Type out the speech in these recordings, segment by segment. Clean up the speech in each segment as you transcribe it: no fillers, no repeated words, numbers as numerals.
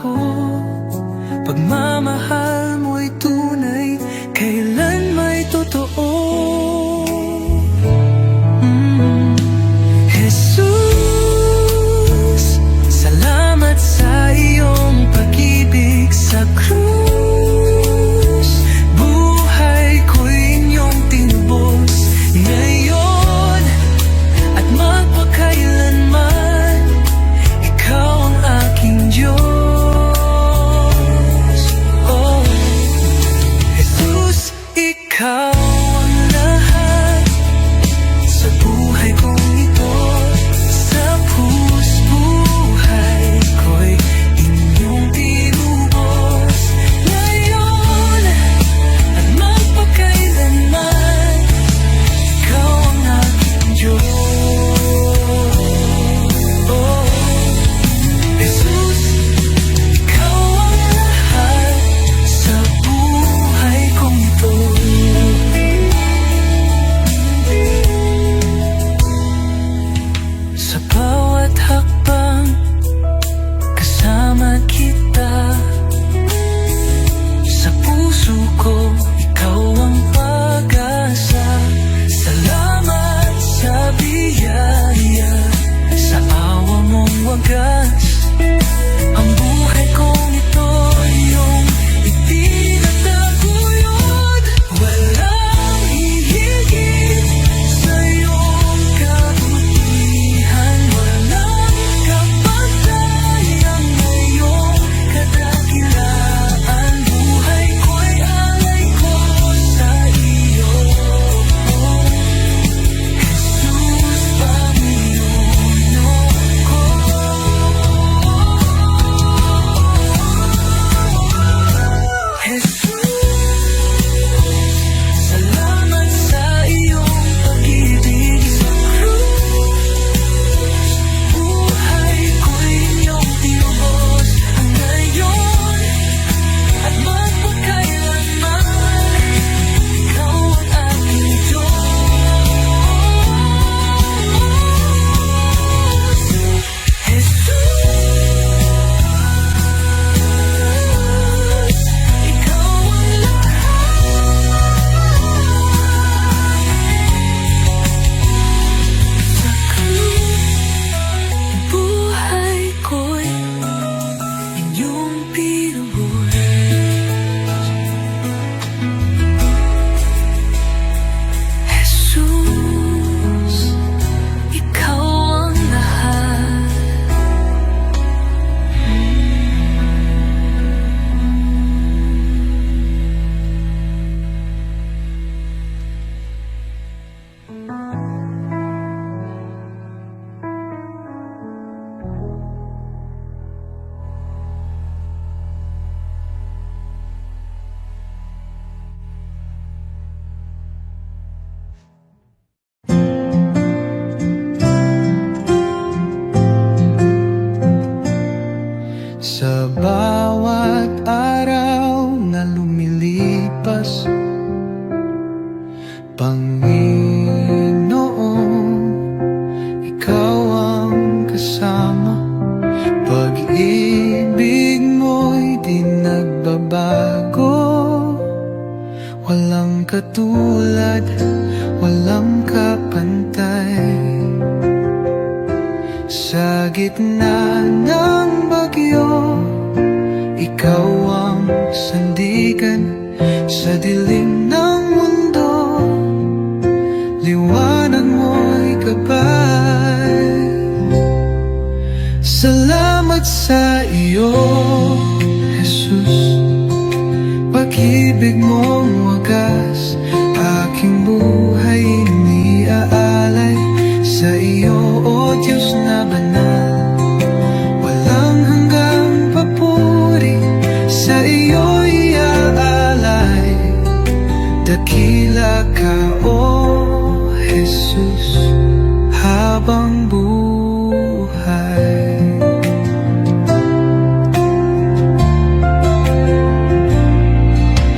ko. Pagmamahal mo'y tunay, kailan may totoo. Jesus, salamat sa iyong pag-ibig sa krus. Buhay ko'y inyong tinubos ngayon at magpakailanman. Ikaw ang aking Diyos. Ikaw ang lahat sa buhay kong ito. Sa buhay ko'y inyong tinubos ngayon at magpakailanman. Ikaw ang aking Diyos. Jesus, ikaw ang lahat sa buhay kong ito. Sa bawat hakbang, kasama kita. Sa puso ko, ikaw ang pag-asa. Salamat sa biyaya, sa awa mong wagas. Ang buhay kong ito, iyong itinataguyod. Walang hihigit sa iyong kabutihan. Walang kapantayang ngayong kadakilaan. Buhay ko'y alay ko sa iyo, Jesus, Panginoon ko. Jesus, salamat sa iyong pag-ibig sa krus. Buhay ko'y inyong tinubos ngayon at magpakailanman. Ikaw ang aking Diyos. Jesus, ikaw ang lahat sa krus. Buhay ko'y inyong pinubos. Jesus, ikaw ang lahat. Sa bawat araw na lumilipas, Panginoon, ikaw ang kasama. Pag-ibig mo'y di nagbabago. Walang katulad, walang kapantay. Sa gitna ng bagyo, ikaw ang sandigan. Sa dilim ng mundo, liwanag mo'y gabay. Salamat sa iyo, Jesus. Pag-ibig mong wagas, aking buhay iniaalay sa iyo, O Diyos na banal. Walang hanggang papuri, sa iyo iaalay. Dakila ka, O Jesus, habang buhay.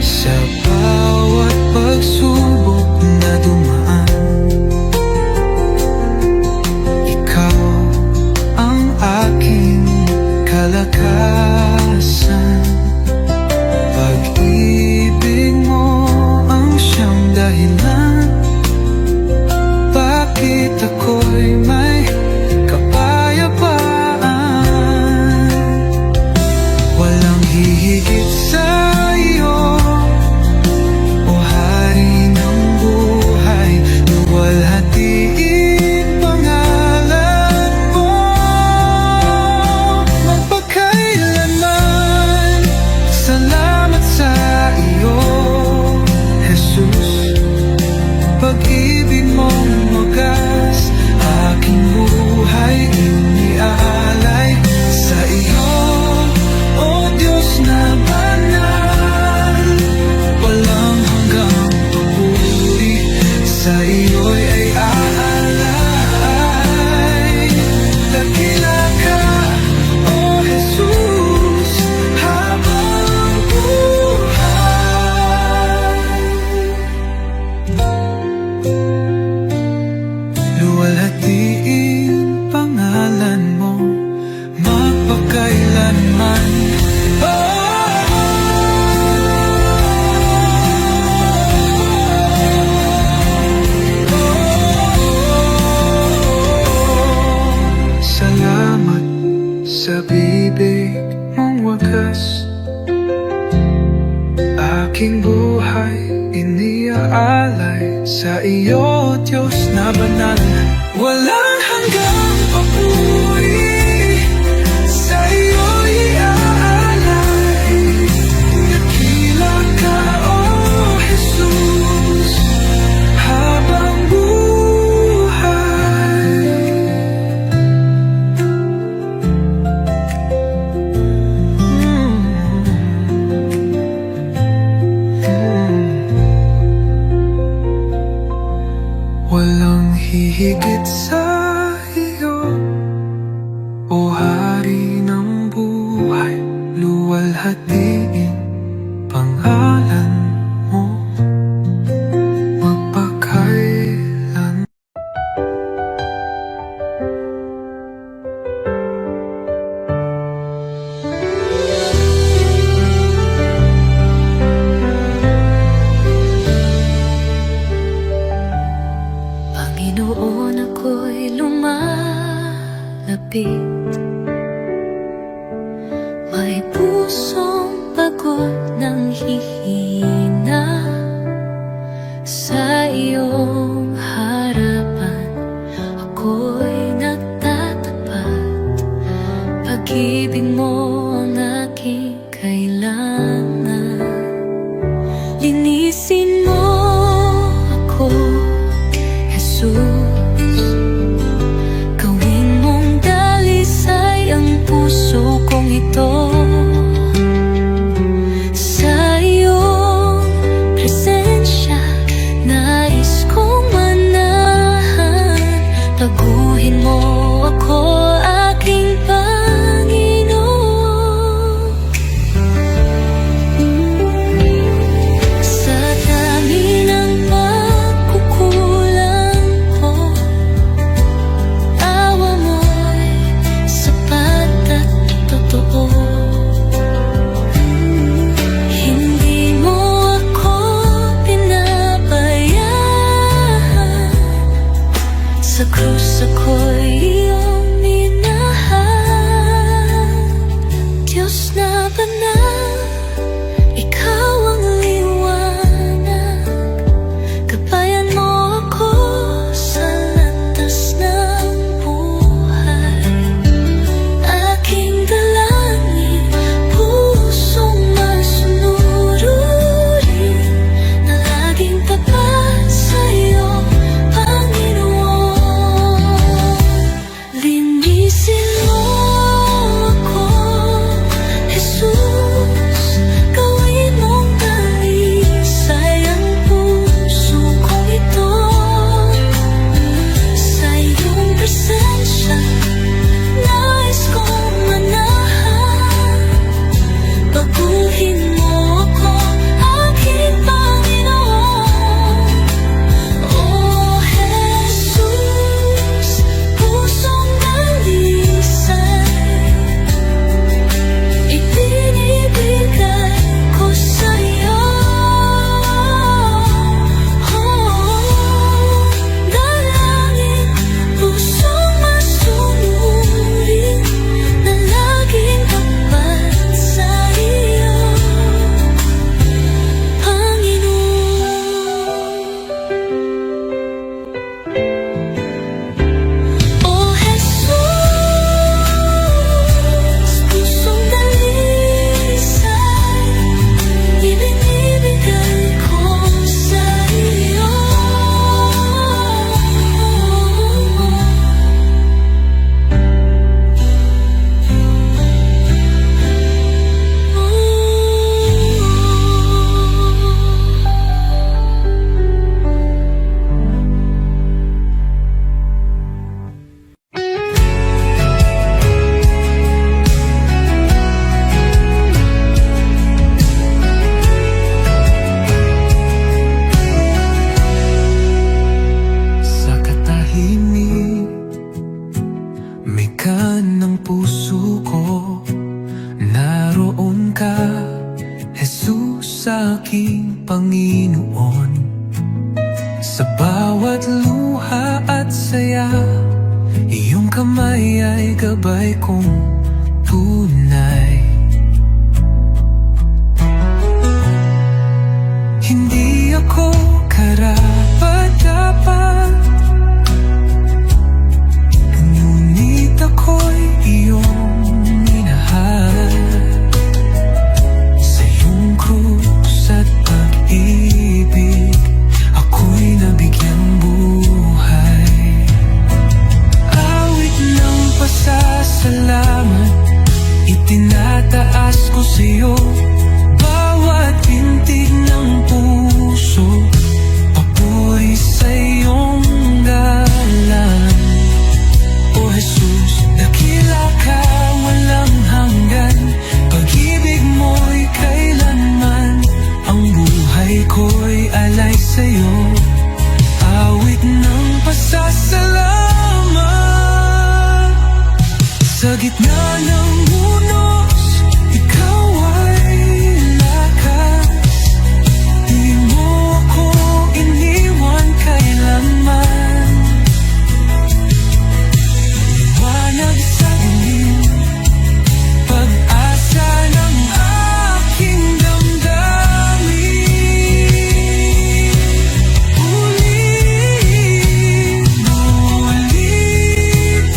Sa wakas. Aking buhay iniaalay sa iyo, Diyos na banal. Walang hanggang papuri, sa iyo'y iaalay. Dakila ka, O Jesus, habang buhay. Walang hihigit sa iyo, O Hari ng buhay. Luwalhatiin pangalan mo magpakailan. Panginoon, ako'y lumalapit. May pusong pagod ng hihina. Sa iyong harapan ako'y nagtatapat. Pag-ibig mo ang aking kailangan. Linisin mo ako, Jesus. Gawin mong dalisay ang puso kong ito. Sa iyong presensya nais kong manahan. Taguhin mo ako, aking Panginoon. Sa dami ng pagkukulang ko, awa mo'y sapat at totoo. Hindi mo ako pinabayaan. Sa krus ako'y iyong minahal. Diyos na banal, ikaw ang liwanag. Gabayan mo ako sa landas ng buhay. Aking dalangin, pusong masunurin, na laging tapat sa iyo, Panginoon. Linisin mo ako, Jesus. Gawin mong dalisay ang puso kong ito. Sa iyong presensya nais kong manahan. Baguhin mo ako, aking Panginoon. O Jesus, pusong dalisay ibinibigay ko sa iyo. Dalangin, pusong masunurin, na laging tapat sa iyo, Panginoon. O Jesus, pusong dalisay ibinibigay ko sa iyo. Sa katahimik, mikan ng puso ko, naroon ka, Jesus, aking Panginoon. Sa bawat luha at saya, iyong kamay ay gabay kong tunay. sa'yo. Bawat pintig ng puso, papuri sa iyong galang. O Jesus, dakila ka, walang hanggan. Pag-ibig mo'y kailanman. Ang buhay ko'y alay sa'yo. Awit ng pasasalamat. Sa gitna ng unos, ikaw ay lakas. Di mo ako iniwan kailanman. Liwanag sa dilim, pag-asa ng aking damdamin. Ulit mo ulitin,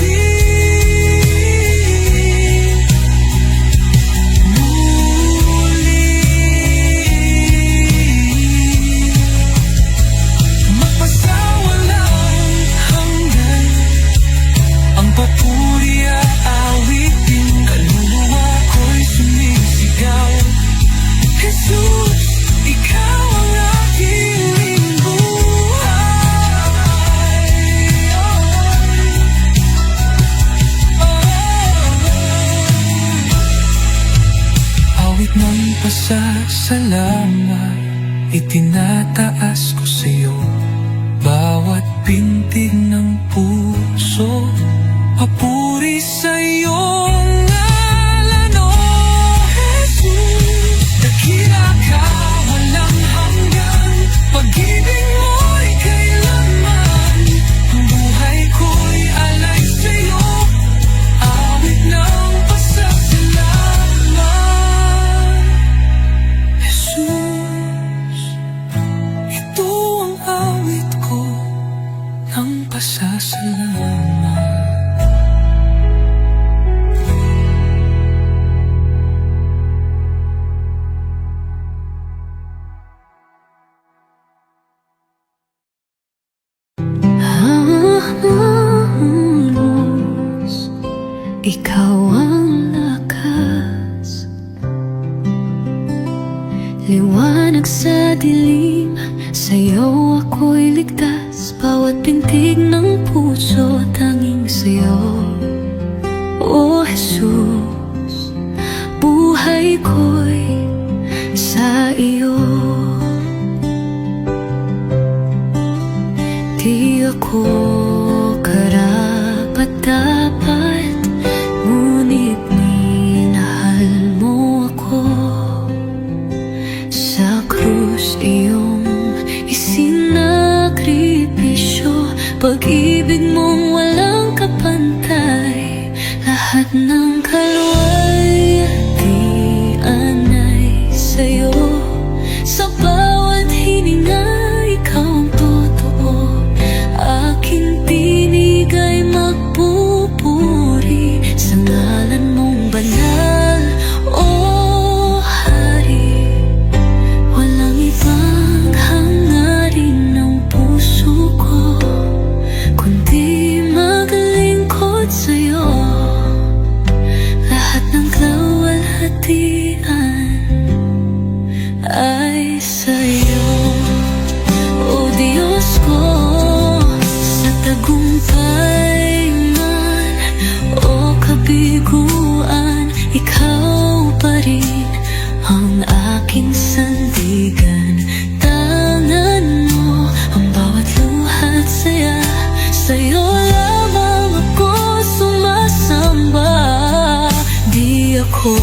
magpasawalang hanggan. Ang papuri aawitin, kaluluwa ko'y sumisigaw. Jesus, ikaw ang aking buhay. Awit ng pasasalamat, itinataas ko sa'yo. Bawat pintig ng puso, papuri sa iyong ngalan, O Jesus. Dakila ka, walang hanggan. Pag-ibig mo'y kailanman. Ang buhay ko'y alay sa'yo. Awit ng pasasalamat. Jesus, ito ang awit ko ng pasasalamat. Halos, ikaw ang lakas. Liwanag sa dilim, sa'yo ako'y ligtas. Bawat pintig ng puso, tanging sa'yo. O Jesus, buhay ko'y sa iyo. Di ako karapat-dapat, ngunit minahal mo ako. Sa krus iyong isinakripisyo, pag-ibig mong walang kapantay. Lahat ng kalwalhatian ay sa'yo. Sa bawat hininga, ikaw ang totoo. Aking tinig ay magpupuri sa ngalan mong banal, O Hari. Walang ibang hangarin ng puso ko, kundi maglingkod sa'yo. Lahat ng kalwalhatian ay sa'yo. O Diyos ko, sa tagumpay man o kabiguan, ikaw pa rin ang aking sandigan. Tangan mo ang bawat luha at saya, sa'yo lamang ako sumasamba. Di ako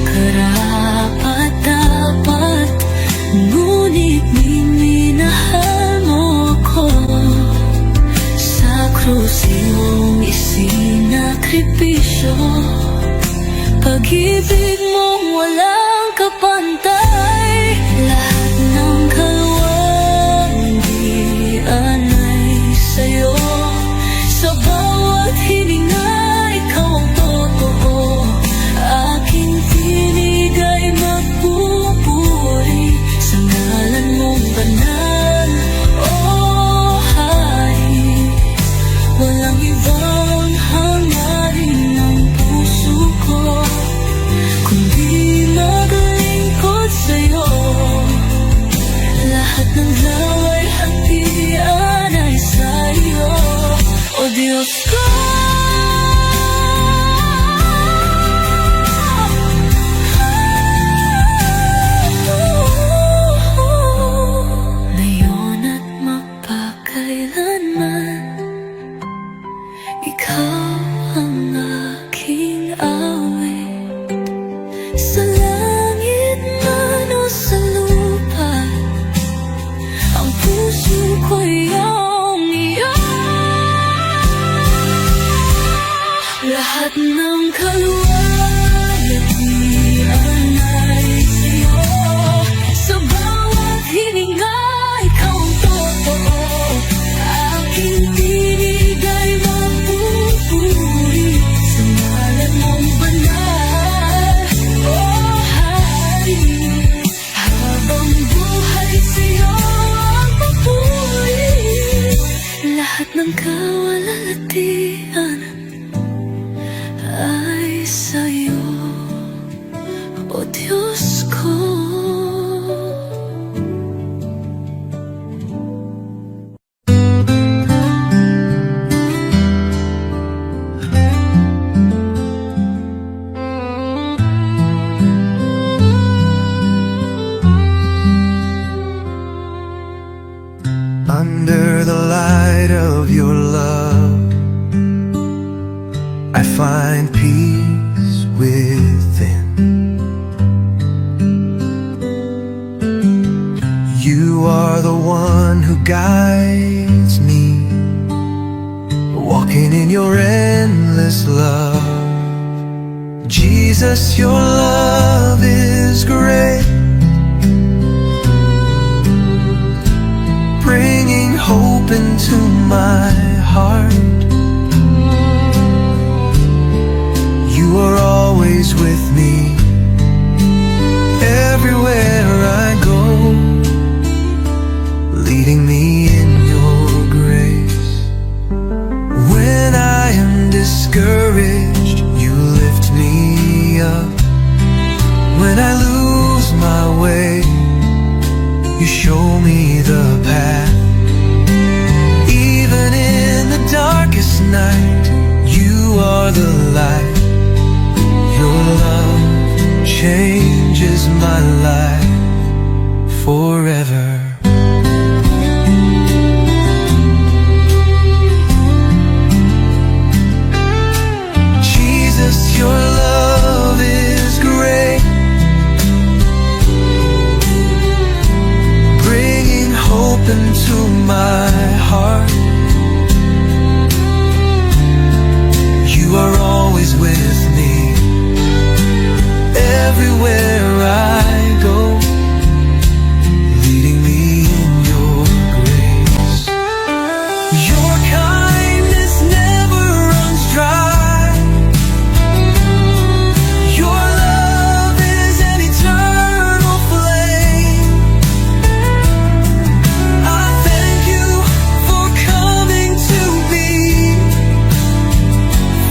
karapat-dapat, ngunit minahal mo ako. Sa krus iyong isinakripisyo, pag-ibig mong walang kapantay. Lahat ng kalwalhatian ay sa'yo. Sa bawat hininga, ikaw ang totoo. Aking tinig ay magpupuri sa ngalan mong banal, O Hari. Walang ibang hangarin ng puso ko, kundi Diyos ko. Under the light of your love, I find peace within. You are the one who guides me, walking in your endless love. Jesus, your love is great, bringing hope into my heart. You are always with me, everywhere I go, leading me in your grace. When I am discouraged, you lift me up. When I lose my way, you show me the path. Even in the darkest night, you are the light. Your love changes my life forever. Jesus, your love is great, bringing hope into my heart. You are always with me, everywhere I go, leading me in your grace. Your kindness never runs dry. Your love is an eternal flame. I thank you for coming to me,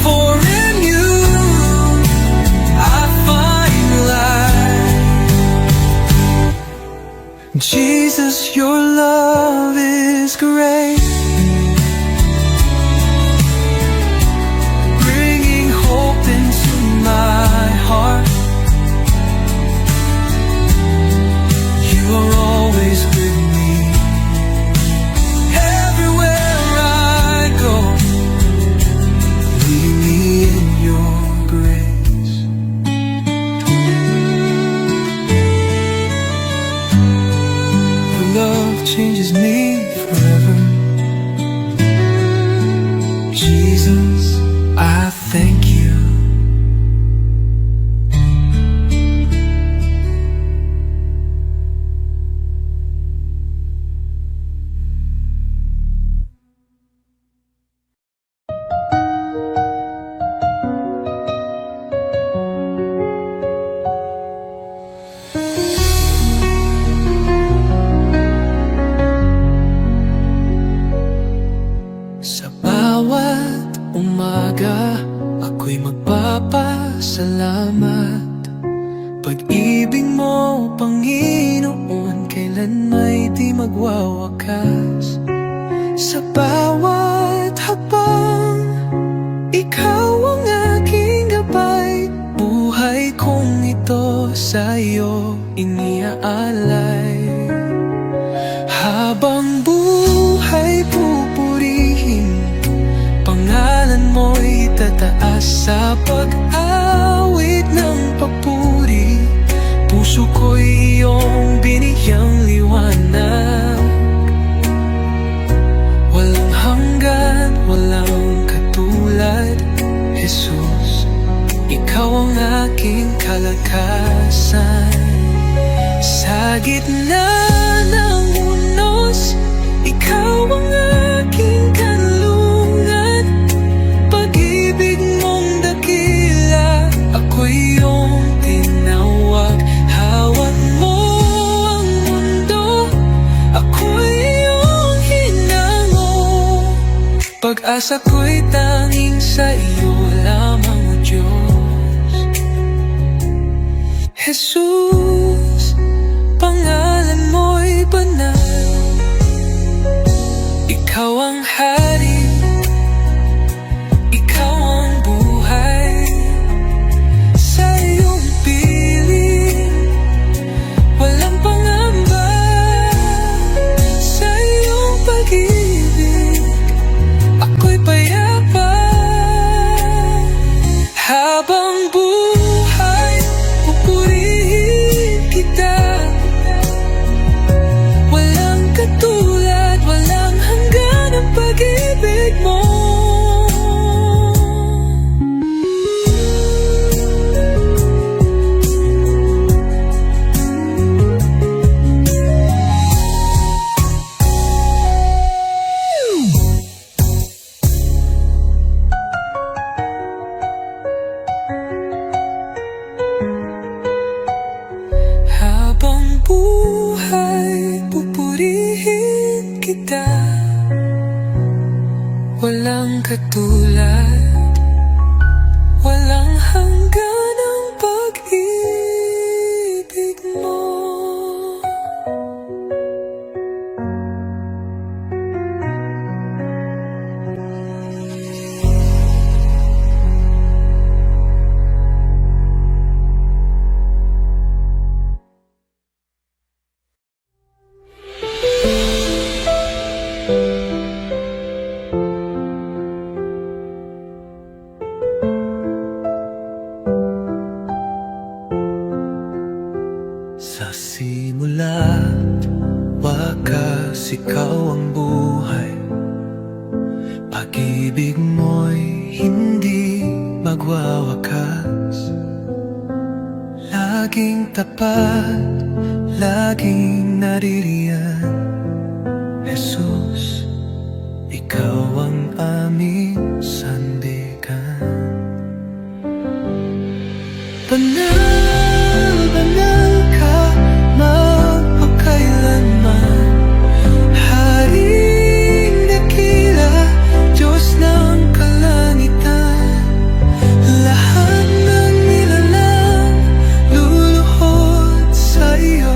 for in you I find life. Jesus, your love is great, bringing hope into my heart. You are always with me, everywhere I go, leading me in your grace. Your love changes me forever. Jesus, I thank you. Sa bawat umaga, ako'y magpapasalamat. Pag-ibig mo, Panginoon, kailan may di magwawakas. Sa bawat hakbang, ikaw ang aking gabay. Buhay kong ito sa'yo iniaalay. Habang buhay pupurihin, pangalan mo'y tataas. Sa pag-awit ng papuri, puso ko'y iyong biniyang liwanag. Walang hanggan, walang katulad, Jesus, ikaw ang aking kalakasan. Sa gitna ng unos, ikaw ang aking kanlungan. Pag-ibig mong dakila, ako'y iyong tinawag. Hawak mo ang mundo, ako'y iyong hinango. Pag-asa ko'y tanging sa iyo lamang, O Diyos. Jesus, pangalan mo'y banal. Ikaw ang hari, ikaw ang buhay. Sa iyong piling, walang pangamba. Sa iyong pag-ibig, ako'y payapa. Habang buhay, pupurihin kita. Walang katulad, walang hanggan ang pag-ibig mo. Habang buhay, pupurihin kita. Walang katulad, walang hanggan ang pag-ibig mo. Sa simula, wakas ikaw ang buhay. Pag-ibig mo'y hindi magwawakas. Laging tapat, laging naririyan. Jesus, ikaw ang aming sandigan. Banal, banal ka magpakailanman. Haring dakila, Diyos ng kalangitan. Lahat ng nilalang luluhod sa iyo.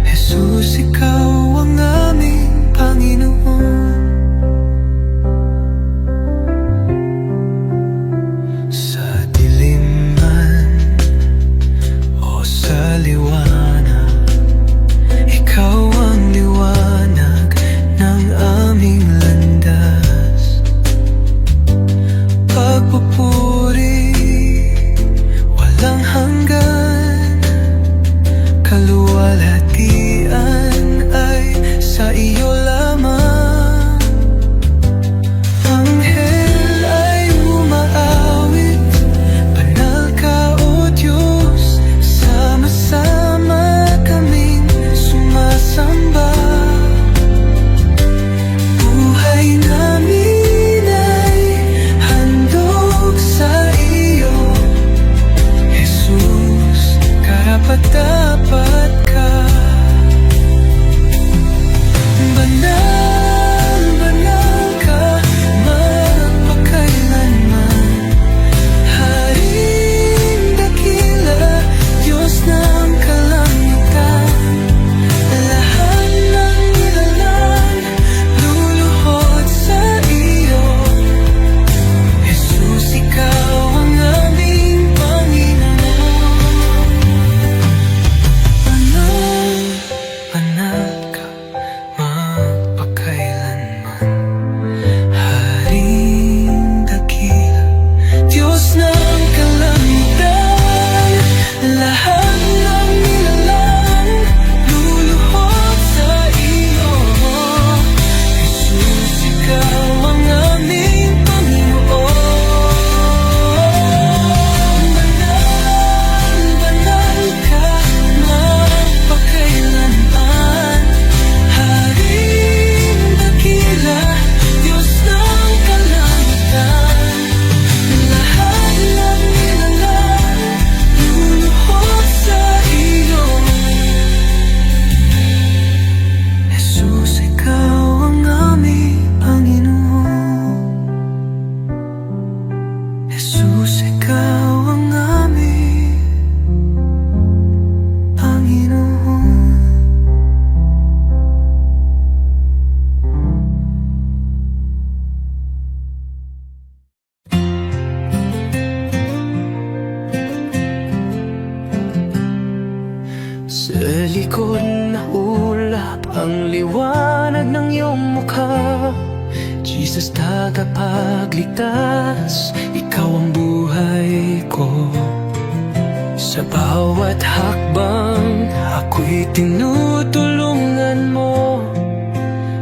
Jesus, ikaw ang aming Panginoon. Sa likod na ulap ang liwanag ng iyong mukha. Jesus, tagapagligtas, ikaw ang buhay ko. Sa bawat hakbang, ako'y tinutulungan mo.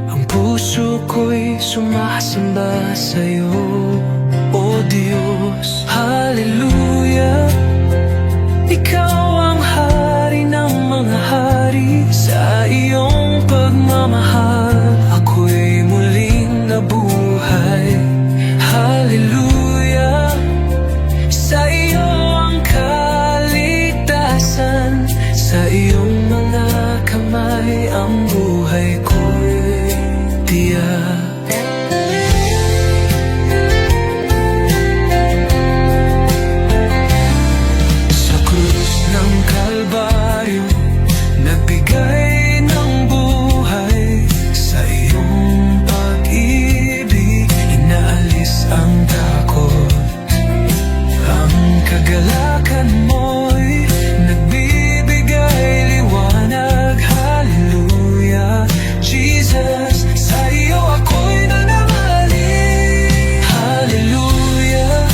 Ang puso ko'y sumasamba sa'yo, O Diyos. Hallelujah, ikaw ang hari ng mga hari. Sa iyong pagmamahal, ako'y muling nabuhay. Hallelujah, sa iyo ang kaligtasan. Sa iyong mga kamay ang buhay ko'y tiyak. Sa krus ng Kalbaryo, nagbigay ng buhay. Sa iyong pag-ibig, inaalis ang takot. Ang kagalakan mo'y nagbibigay liwanag. Hallelujah, Jesus, sa iyo ako'y nanangaling. Hallelujah,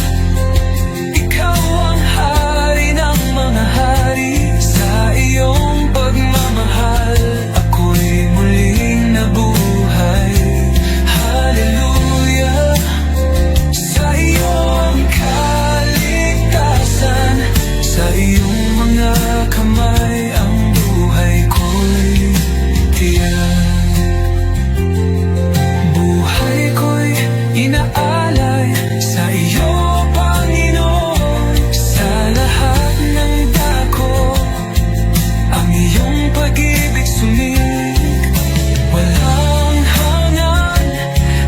ikaw ang hari ng mga hari. Sa iyong pagmamahal, ako'y muling nabuhay. Hallelujah, sa iyo ang kaligtasan. Sa iyong mga kamay ang buhay ko'y tiyak. Buhay ko'y inaalay sa iyo, Panginoon. Sa lahat ng dako, ang iyong pag-ibig sumig. Walang hanggan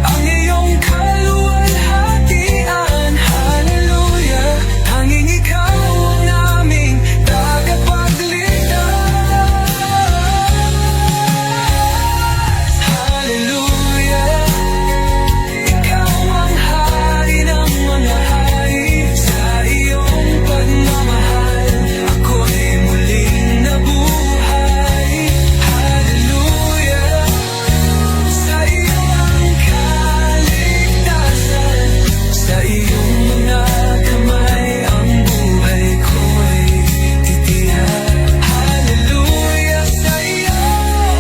ang iyong kaluwalhatian. Hallelujah, tanging ikaw ang aming tagapagligtas. Hallelujah, ikaw ang hari ng mga hari. Sa iyong pagmamahal, ako'y muling nabuhay. Hallelujah, sa iyo ang kaligtasan. Sa iyong mga kamay ang buhay ko'y titiyak. Hallelujah, sa iyo,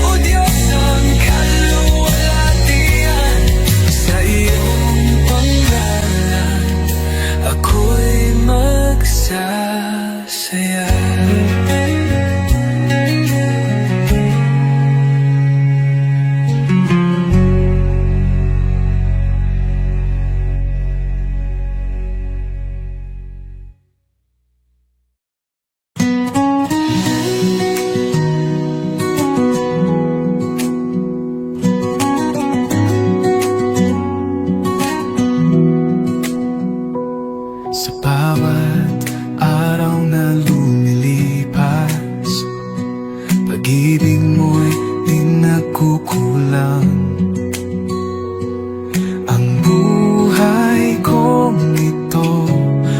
O Diyos, ang kaluwalhatian. Sa iyong pangalan, ako'y magsasaya. Sa bawat araw na lumilipas, pag-ibig mo'y di nagkukulang. Ang buhay kong ito,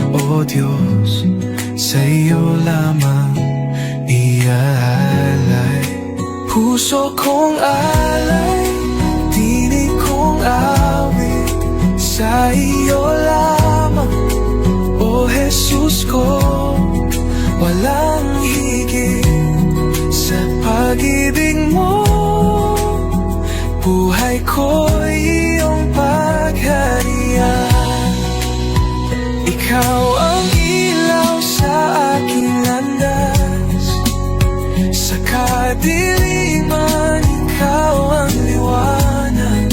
O Diyos, sa iyo lamang iaalay. Puso kong alay, tinig kong awit, sa iyo lamang, O Jesus ko. Walang higit sa pag-ibig mo. Buhay ko'y iyong pagharian. Ikaw ang ilaw sa aking landas. Sa kadiliman, ikaw ang liwanag.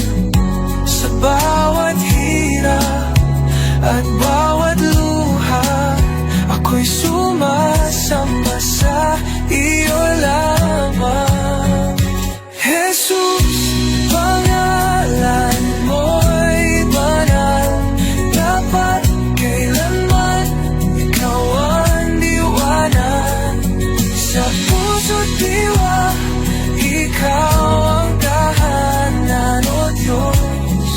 Sa bawat hirap at bawat luha, ako'y sumasamba sa iyo lamang. Jesus, pangalan mo'y banal. Dapat kailanman ikaw ang liwanag. Sa puso't diwa, ikaw ang tahanan, O Diyos.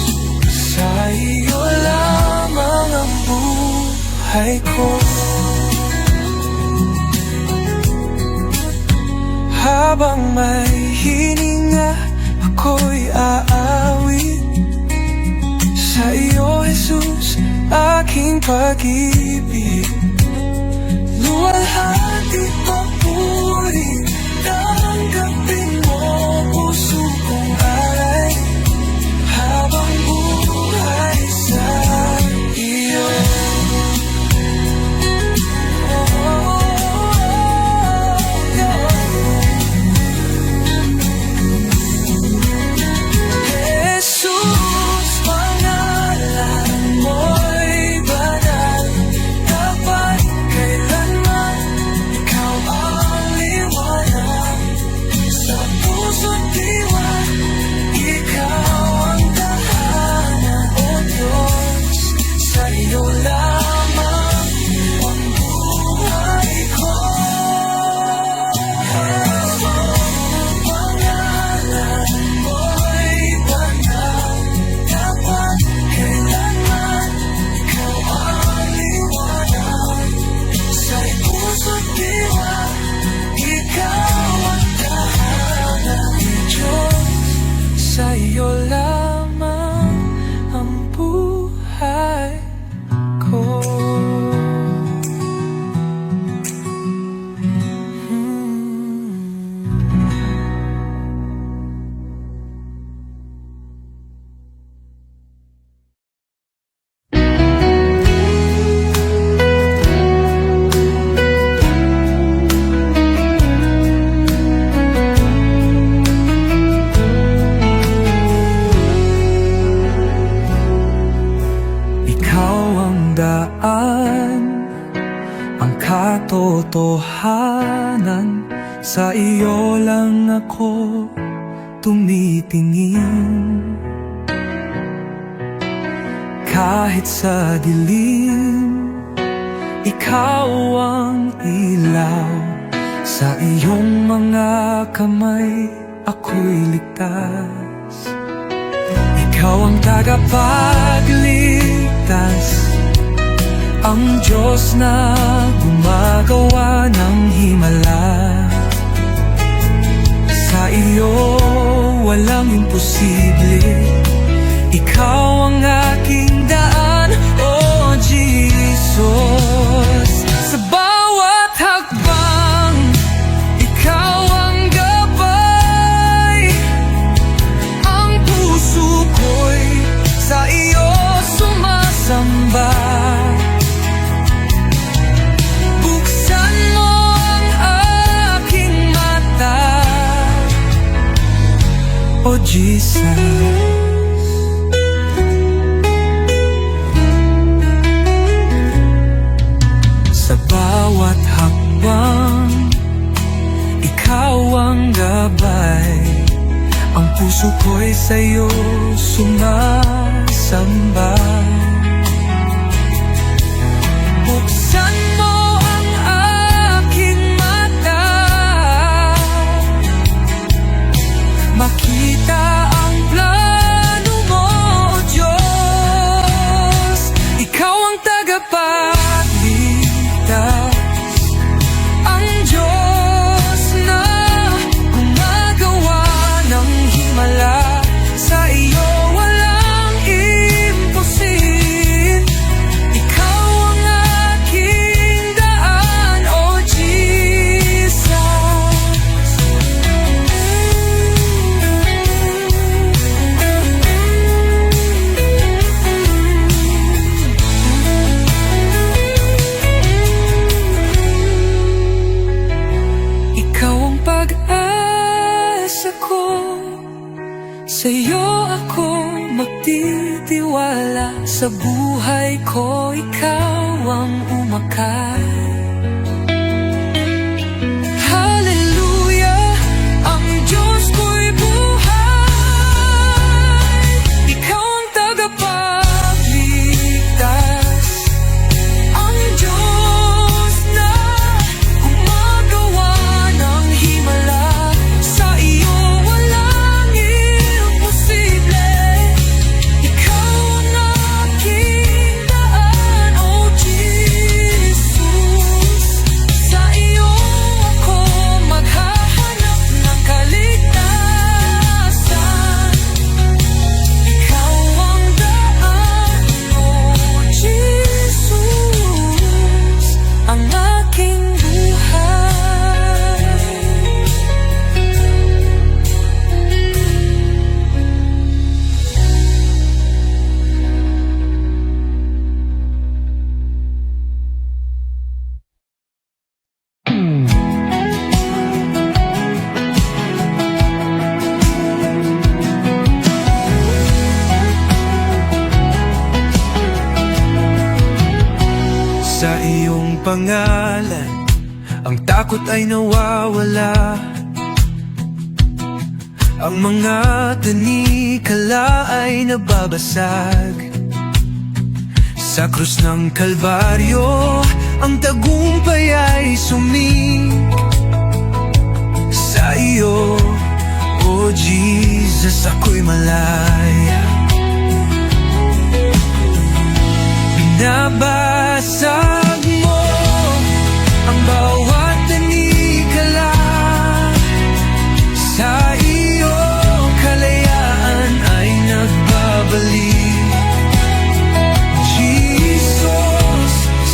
Sa iyo lamang ang buhay ko. Habang may hininga, ako'y aawit sa iyo, Jesus, aking pag-ibig. Luwalhati papuri ng gabing mo, puso kong ay habang buhay sa iyo. Jesus, pangalan mo'y banal, dapat kailanman ikaw ang liwanag sa puso't diwa. Ikaw ang tahanan, O Diyos, sa iyo lamang ang buhay ko. Pangalan mo'y banal, dapat kailanman ikaw ang liwanag sa puso't diwa. Ikaw ang tahanan, Diyos, sa iyo lamang ang buhay ko. Ikaw ang daan, ang katotohanan, sa iyo lang ako tumitingin. Kahit sa dilim, ikaw ang ilaw, sa iyong mga kamay ako'y ligtas. Ikaw ang tagapagligtas, ang Diyos na gumagawa ng himala. Sa iyo walang imposible, ikaw ang aking daan, O Jesus. Sa bawat hakbang, ikaw ang gabay, ang puso ko'y sa iyo sumasamba. Buksan mo ang aking mata, O Jesus. Sa bawat hakbang, ikaw ang gabay, ang puso ko'y sa'yo sumasamba. Buksan mo ang aking mata, makita ang plano mo, O Diyos. Ikaw ang tagapagligtas, ang Diyos na gumagawa ng himala. Sa iyo walang imposible, ikaw ang aking daan, O Jesus. Ikaw ang pag-asa ko, sa iyo ako magtitiwala. Sa buhay ko ikaw ang umakay. Hallelujah, ang Diyos ko'y buhay. Ikaw ang tagapagligtas, ang Diyos na gumagawa ng himala. Sa iyo walang imposible, ikaw ang aking daan, O Jesus. takot ay nawawala. Ang mga tanikala ay nababasag. Sa krus ng Kalbaryo, ang tagumpay ay sumik. Sa iyo, O Jesus, ako'y malaya. Binabasag mo ang bawat tanikala. Sa iyo, kalayaan ay nagbabalik. Jesus,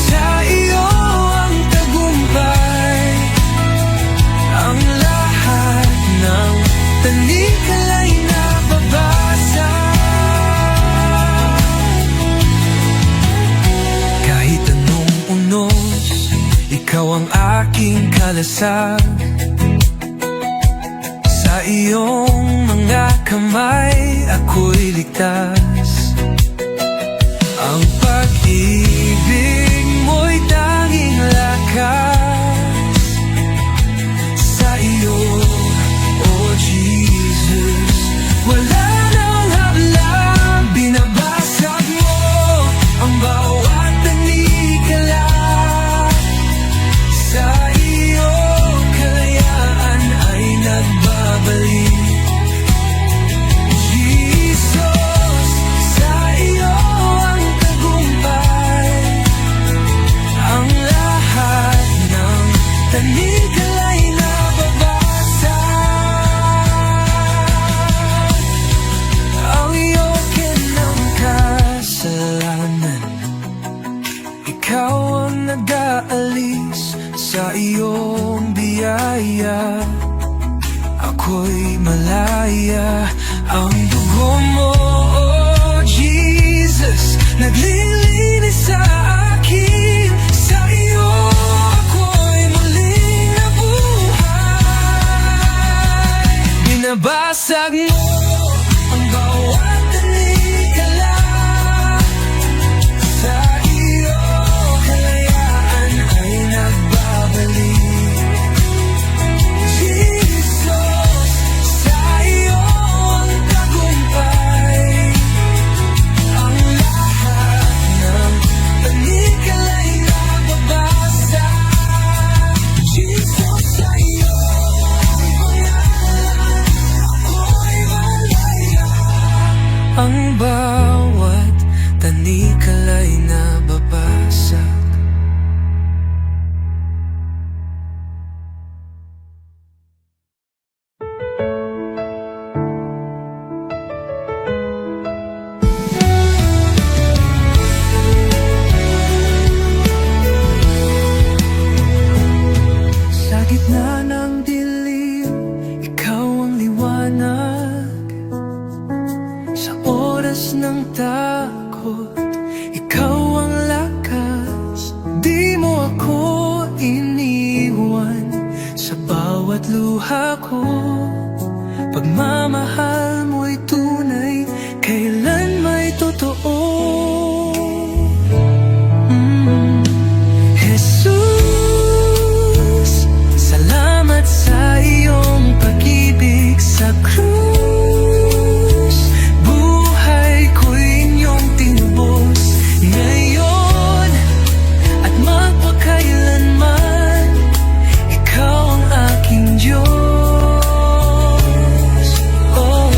sa iyo ang tagumpay. Ang lahat ng tanikala'y nababasa. Kahit anong unos, ikaw ang aking kalasag. Sa iyong mga kamay, ako'y ligtas. Ang pag-ibig mo'y tanging lakas. Sa iyo, O Jesus, wala nang hablang. Binabasag mo ang bawat tanikala. Sa iyo, kalayaan ay nagbabalik. Jesus, sa iyo ang tagumpay. Ang lahat ng tanikala'y nababasa. Ang yoke ng kasalanan, ikaw ang nag-aalis. Sa iyong biyaya, ako'y malaya. Ang dugo mo, O Jesus, naglilinis sa akin. Sa iyo, ako'y muling nabuhay. Binabasag mo ang bawat tanikala. Sa iyo, kalayaan ay nagbabalik. Jesus, sa iyo ang tagumpay. Ang lahat ng tanikala'y nababasa. Jesus, sa iyo ako'y malaya. Ang bawat tanikala'y nababasa. Sa gitna ng dilim, ikaw ang liwanag. Sa oras ng takot, ikaw ang lakas. Di mo ako iniwan sa bawat luha ko. Pagmamahal mo'y tunay, kailan may totoo. Jesus, salamat sa iyong pag-ibig sa krus. Buhay ko'y inyong tinubos ngayon at magpakailanman. Ikaw ang aking Diyos. Oh,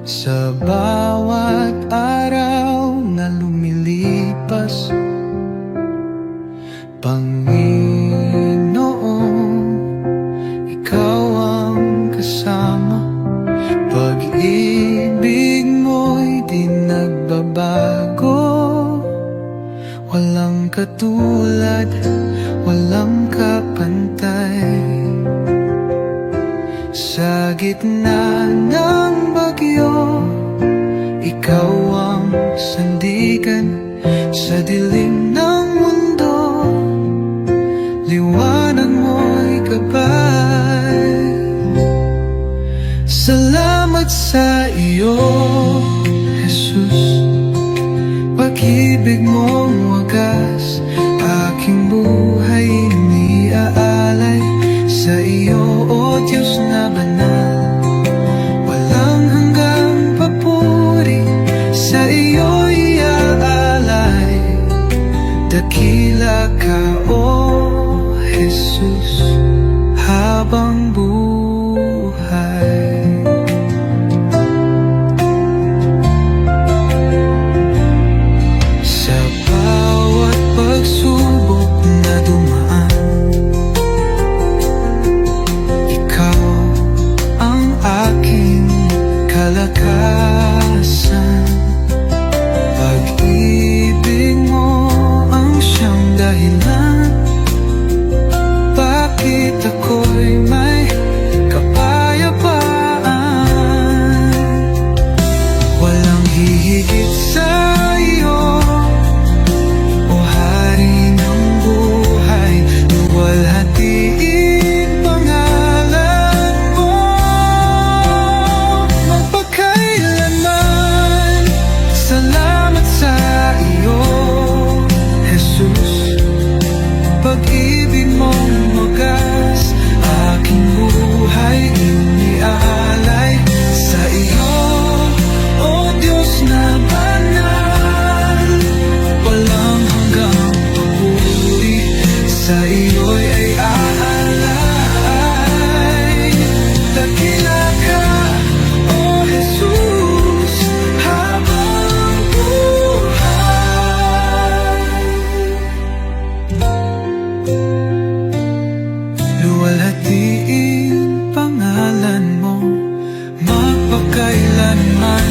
Sa bawat araw na lumilipas, Panginoon, Ikaw ang kasama. Pag-ibig mo'y di nagbabago, walang katulad, walang kapantay. Sa gitna ng bagyo, Ikaw ang sandigan. Sa dilim ng mundo, liwanag mo'y gabay. Salamat sa iyo, Jesus. Pag-ibig mong wagas, aking buhay iniaalay. Sa iyo, O Diyos na banal, walang hanggang papuri. Sa iyo iaalay, dakila ka, O Jesus, habang buhay. Sa bawat pagsubok na dumaan, Ikaw ang aking kalakasan. Pag-ibig mo ang siyang dahilan, bakit ako'y may kapayapaan? Walang hihigit sa iyo, O Hari ng buhay. Luwalhatiin pangalan mo magpakailanman. Salamat sa iyo, Jesus. Pag-ibig mong wagas, aking buhay iniaalay. Sa iyo, O Diyos na banal, walang hanggang papuri. Sa iyo'y ay aalay. Dakila ka, O Jesus, habang buhay. Luwalhatiin pangalan mo magpakailanman.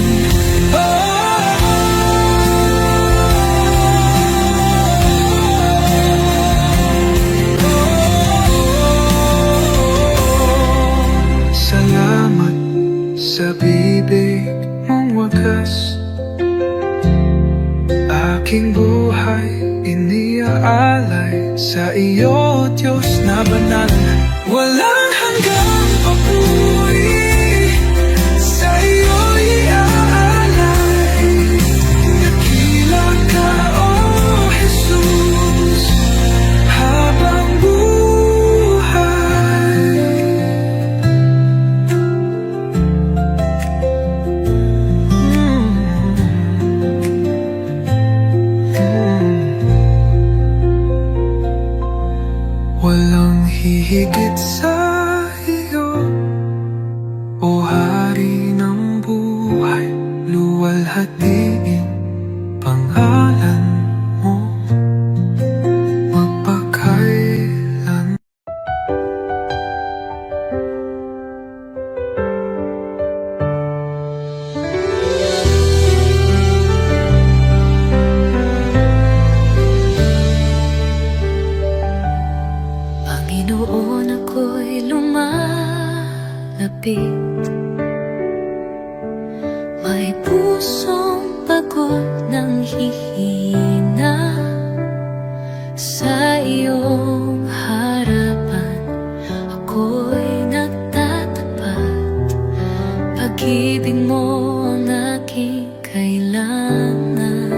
Salamat sa bibig mong wagas, aking buhay iniaalay. Sa iyo, Diyos na banal, walang hanggang papuri. Sa iyo iaalay, dakila ka, O Jesus, habang buhay. Walang hihigit sa iyo, O Hari ng buhay. Luwalhatiin pangalan mo magpakailan. Panginoon, ako'y lumalapit, may pusong pagod ng hihina. Sa iyong harapan ako'y nagtatapat. Pag-ibig mo ang aking kailangan.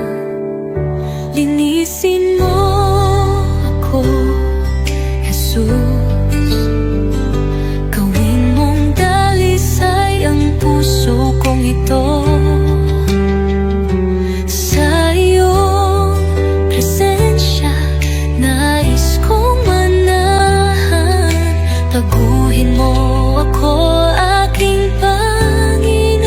Linisin mo ako, Jesus. Gawin mong dalisay ang puso kong ito. Sa iyong presensya, nais kong manahan. Taguhin mo ako, aking Panginoon.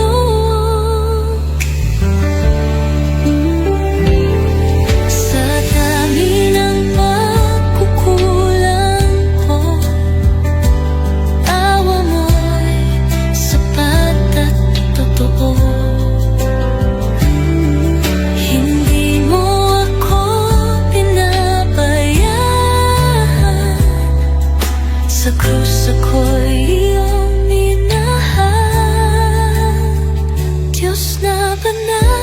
ba na